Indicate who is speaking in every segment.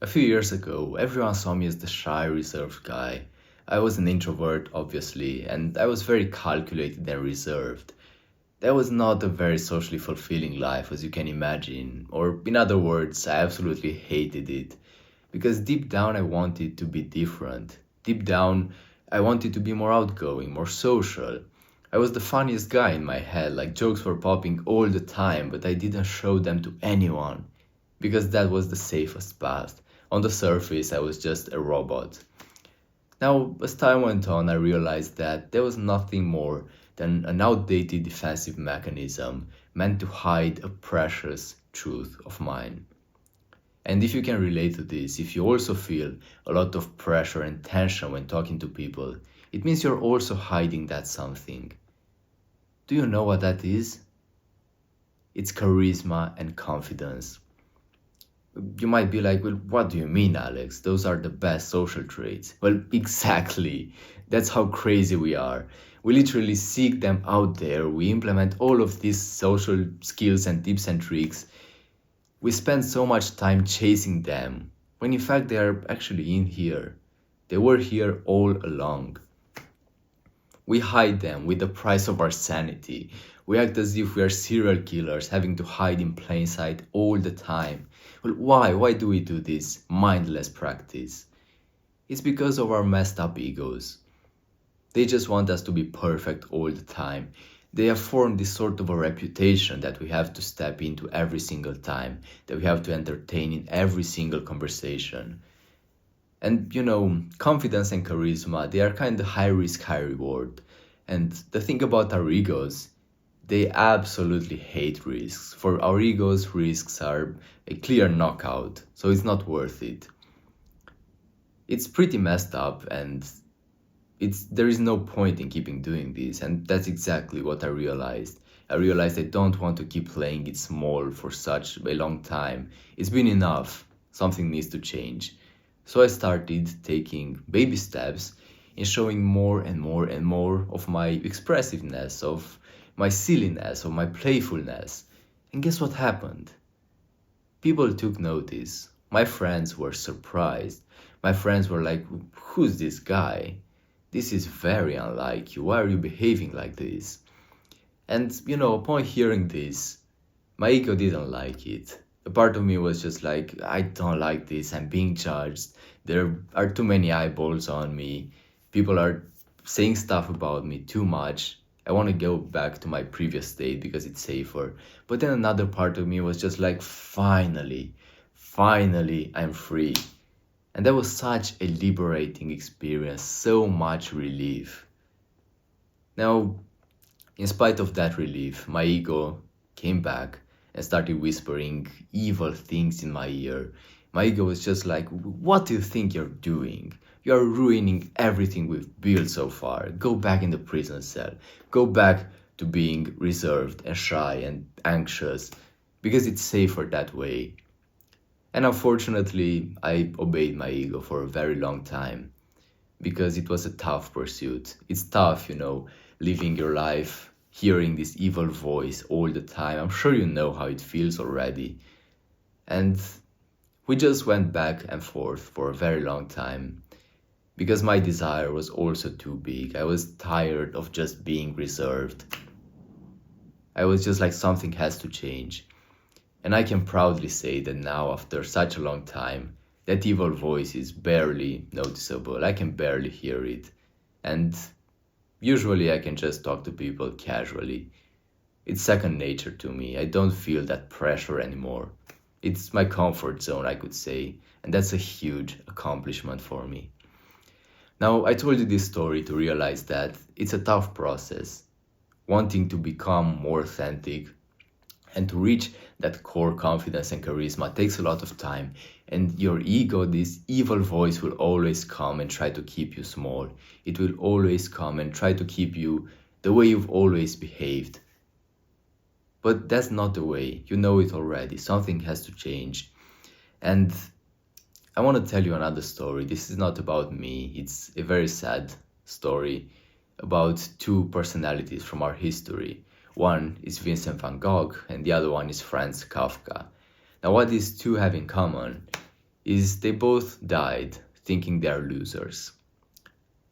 Speaker 1: A few years ago, everyone saw me as the shy, reserved guy. I was an introvert, obviously, and I was very calculated and reserved. That was not a very socially fulfilling life, as you can imagine, or in other words, I absolutely hated it. Because deep down, I wanted to be different. Deep down, I wanted to be more outgoing, more social. I was the funniest guy in my head, like jokes were popping all the time, but I didn't show them to anyone because that was the safest path. On the surface, I was just a robot. Now, as time went on, I realized that there was nothing more than an outdated defensive mechanism meant to hide a precious truth of mine. And if you can relate to this, if you also feel a lot of pressure and tension when talking to people, it means you're also hiding that something. Do you know what that is? It's charisma and confidence. You might be like, well, what do you mean, Alex? Those are the best social traits. Well, exactly. That's how crazy we are. We literally seek them out there. We implement all of these social skills and tips and tricks. We spend so much time chasing them, when in fact they are actually in here. They were here all along. We hide them with the price of our sanity. We act as if we are serial killers having to hide in plain sight all the time. Well, why? Why do we do this mindless practice? It's because of our messed up egos. They just want us to be perfect all the time. They have formed this sort of a reputation that we have to step into every single time, that we have to entertain in every single conversation. And confidence and charisma, they are kind of high risk, high reward. And the thing about our egos, they absolutely hate risks. For our egos, risks are a clear knockout, so it's not worth it. It's pretty messed up, and there is no point in keeping doing this, and that's exactly what I realized. I realized I don't want to keep playing it small for such a long time. It's been enough. Something needs to change. So I started taking baby steps in showing more and more and more of my expressiveness, of my silliness, of my playfulness. And guess what happened? People took notice. My friends were surprised. My friends were like, who's this guy? This is very unlike you. Why are you behaving like this? And, upon hearing this, my ego didn't like it. A part of me was just like, I don't like this. I'm being judged. There are too many eyeballs on me. People are saying stuff about me too much. I want to go back to my previous state because it's safer. But then another part of me was just like, finally, I'm free. And that was such a liberating experience, so much relief. Now, in spite of that relief, my ego came back and started whispering evil things in my ear. My ego was just like, what do you think you're doing? You're ruining everything we've built so far. Go back in the prison cell. Go back to being reserved and shy and anxious because it's safer that way. And unfortunately, I obeyed my ego for a very long time because it was a tough pursuit. It's tough, living your life, hearing this evil voice all the time. I'm sure you know how it feels already. And we just went back and forth for a very long time because my desire was also too big. I was tired of just being reserved. I was just like, something has to change. And I can proudly say that now, after such a long time, that evil voice is barely noticeable. I can barely hear it. And usually I can just talk to people casually. It's second nature to me. I don't feel that pressure anymore. It's my comfort zone, I could say. And that's a huge accomplishment for me. Now, I told you this story to realize that it's a tough process. Wanting to become more authentic and to reach that core confidence and charisma takes a lot of time. And your ego, this evil voice, will always come and try to keep you small. It will always come and try to keep you the way you've always behaved. But that's not the way. You know it already. Something has to change. And I want to tell you another story. This is not about me. It's a very sad story about two personalities from our history. One is Vincent van Gogh and the other one is Franz Kafka. Now, what these two have in common is they both died thinking they are losers.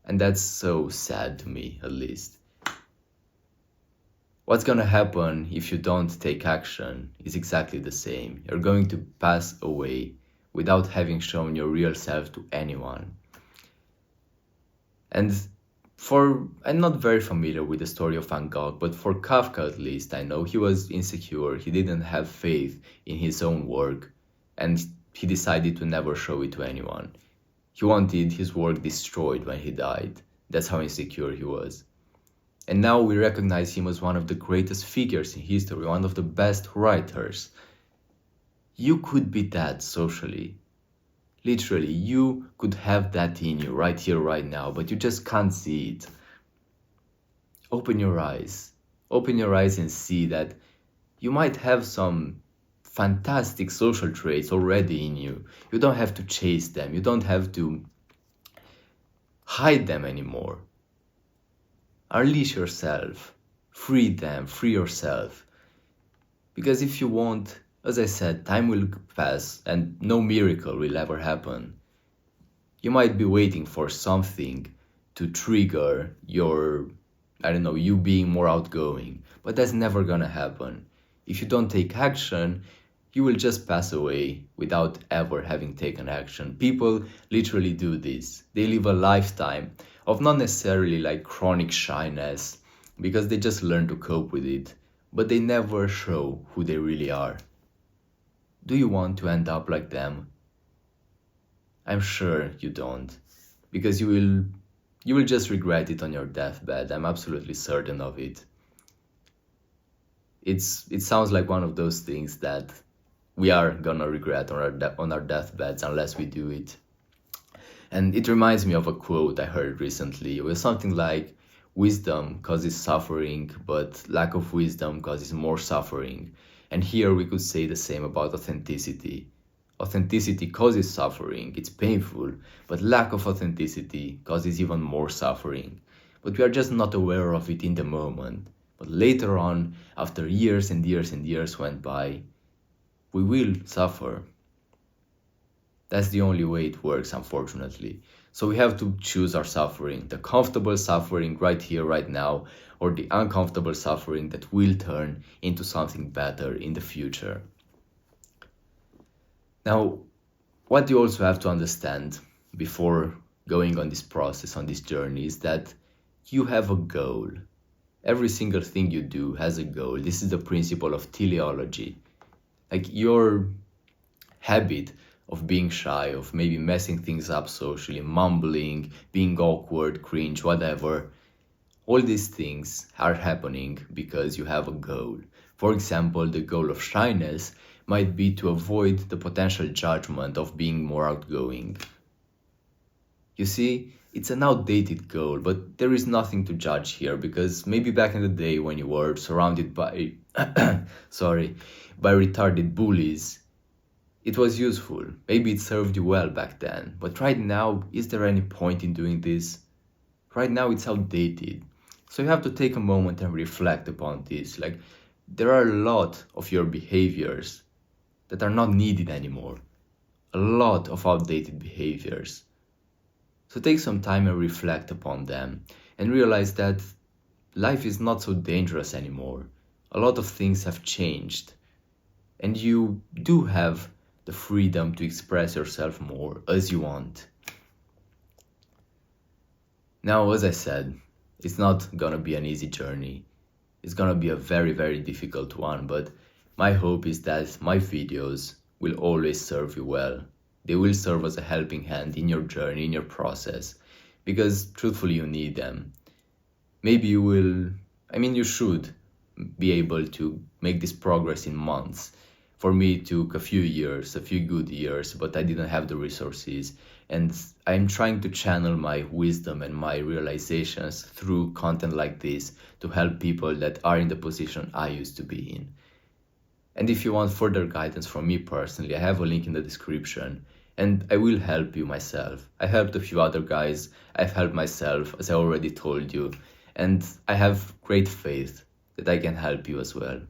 Speaker 1: And that's so sad to me, at least. What's gonna happen if you don't take action is exactly the same. You're going to pass away without having shown your real self to anyone. And I'm not very familiar with the story of Van Gogh, but for Kafka at least, I know he was insecure, he didn't have faith in his own work, and he decided to never show it to anyone. He wanted his work destroyed when he died. That's how insecure he was. And now we recognize him as one of the greatest figures in history, one of the best writers. You could be that socially. Literally, you could have that in you right here, right now, but you just can't see it. Open your eyes. Open your eyes and see that you might have some fantastic social traits already in you. You don't have to chase them. You don't have to hide them anymore. Unleash yourself. Free them. Free yourself. Because if you won't, as I said, time will pass and no miracle will ever happen. You might be waiting for something to trigger you being more outgoing, but that's never gonna happen. If you don't take action, you will just pass away without ever having taken action. People literally do this. They live a lifetime of not necessarily like chronic shyness, because they just learn to cope with it, but they never show who they really are. Do you want to end up like them? I'm sure you don't, because you will just regret it on your deathbed. I'm absolutely certain of it. It sounds like one of those things that we are gonna regret on our deathbeds unless we do it. And it reminds me of a quote I heard recently. It was something like, wisdom causes suffering, but lack of wisdom causes more suffering. And here we could say the same about authenticity. Authenticity causes suffering, it's painful, but lack of authenticity causes even more suffering. But we are just not aware of it in the moment. But later on, after years and years and years went by, we will suffer. That's the only way it works, unfortunately. So we have to choose our suffering, the comfortable suffering right here, right now, or the uncomfortable suffering that will turn into something better in the future. Now, what you also have to understand before going on this process, on this journey, is that you have a goal. Every single thing you do has a goal. This is the principle of teleology. Like your habit of being shy, of maybe messing things up socially, mumbling, being awkward, cringe, whatever. All these things are happening because you have a goal. For example, the goal of shyness might be to avoid the potential judgment of being more outgoing. You see, it's an outdated goal, but there is nothing to judge here, because maybe back in the day when you were surrounded by by retarded bullies, it was useful. Maybe it served you well back then. But right now, is there any point in doing this? Right now, it's outdated. So you have to take a moment and reflect upon this. Like, there are a lot of your behaviors that are not needed anymore. A lot of outdated behaviors. So take some time and reflect upon them and realize that life is not so dangerous anymore. A lot of things have changed. And you do have the freedom to express yourself more as you want. Now, as I said, it's not gonna be an easy journey. It's gonna be a very, very difficult one, but my hope is that my videos will always serve you well. They will serve as a helping hand in your journey, in your process, because truthfully you need them. Maybe you should be able to make this progress in months. For me, it took a few good years, but I didn't have the resources. And I'm trying to channel my wisdom and my realizations through content like this to help people that are in the position I used to be in. And if you want further guidance from me personally, I have a link in the description, and I will help you myself. I helped a few other guys, I've helped myself, as I already told you, and I have great faith that I can help you as well.